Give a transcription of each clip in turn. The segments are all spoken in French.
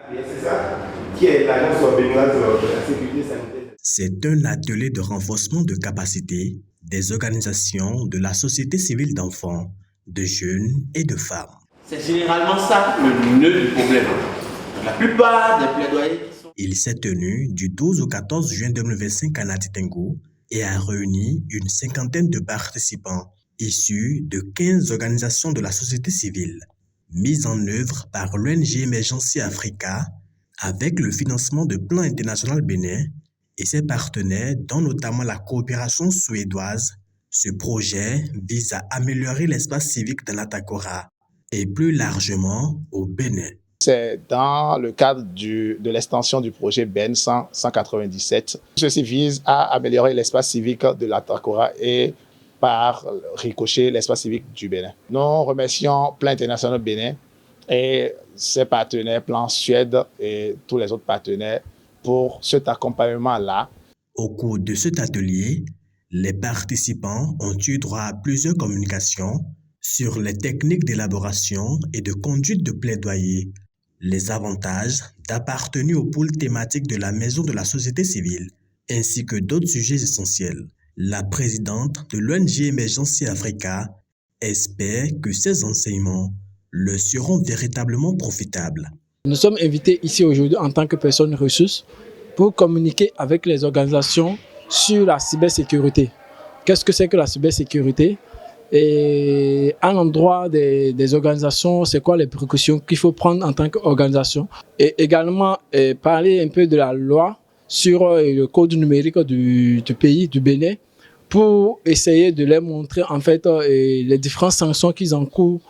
C'est ça qui est l'agence béninoise de la sécurité sanitaire. C'est un atelier de renforcement de capacité des organisations de la société civile d'enfants, de jeunes et de femmes. C'est généralement ça le nœud du problème. La plupart des plaidoyers qui sont... Il s'est tenu du 12 au 14 juin 2025 à Nati Tengu et a réuni une cinquantaine de participants issus de 15 organisations de la société civile, mises en œuvre par l'ONG Emergency Africa avec le financement de Plan International Bénin et ses partenaires, dont notamment la coopération suédoise. Ce projet vise à améliorer l'espace civique dans la Takora et plus largement au Bénin. C'est dans le cadre de l'extension du projet BEN 197. Ceci vise à améliorer l'espace civique de la Takora et par ricochet l'espace civique du Bénin. Nous remercions Plan International Bénin et ses partenaires, Plan Suède et tous les autres partenaires pour cet accompagnement-là. Au cours de cet atelier, les participants ont eu droit à plusieurs communications sur les techniques d'élaboration et de conduite de plaidoyer, les avantages d'appartenir au pôle thématique de la Maison de la Société Civile, ainsi que d'autres sujets essentiels. La présidente de l'ONG Emergency Africa espère que ces enseignements leur seront véritablement profitables. Nous sommes invités ici aujourd'hui en tant que personnes ressources pour communiquer avec les organisations sur la cybersécurité. Qu'est-ce que c'est que la cybersécurité? Et à l'endroit des organisations, c'est quoi les précautions qu'il faut prendre en tant qu'organisation? Et également parler un peu de la loi sur le code numérique du pays, du Bénin, pour essayer de leur montrer en fait les différentes sanctions qu'ils encourent,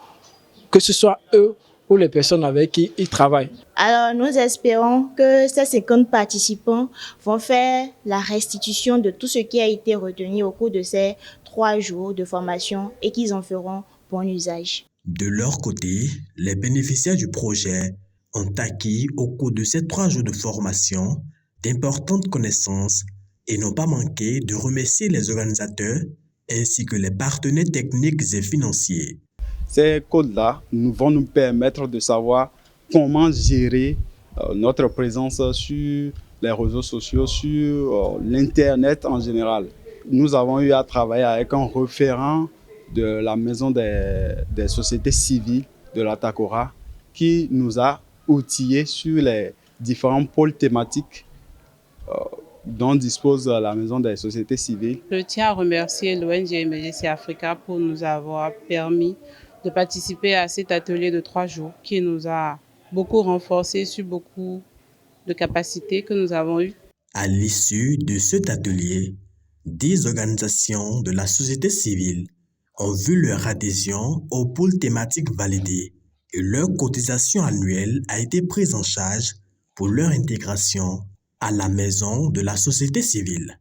que ce soit eux ou les personnes avec qui ils travaillent. Alors nous espérons que ces 50 participants vont faire la restitution de tout ce qui a été retenu au cours de ces 3 jours de formation et qu'ils en feront bon usage. De leur côté, les bénéficiaires du projet ont acquis au cours de ces 3 jours de formation d'importantes connaissances et n'ont pas manqué de remercier les organisateurs ainsi que les partenaires techniques et financiers. Ces codes-là vont nous permettre de savoir comment gérer notre présence sur les réseaux sociaux, sur l'Internet en général. Nous avons eu à travailler avec un référent de la Maison des sociétés civiles de la Takora qui nous a outillés sur les différents pôles thématiques dont dispose la Maison des sociétés civiles. Je tiens à remercier l'ONG Emergency Africa pour nous avoir permis de participer à cet atelier de 3 jours qui nous a beaucoup renforcé sur beaucoup de capacités que nous avons eues. À l'issue de cet atelier, 10 organisations de la société civile ont vu leur adhésion au pôle thématique validé et leur cotisation annuelle a été prise en charge pour leur intégration à la Maison de la Société Civile.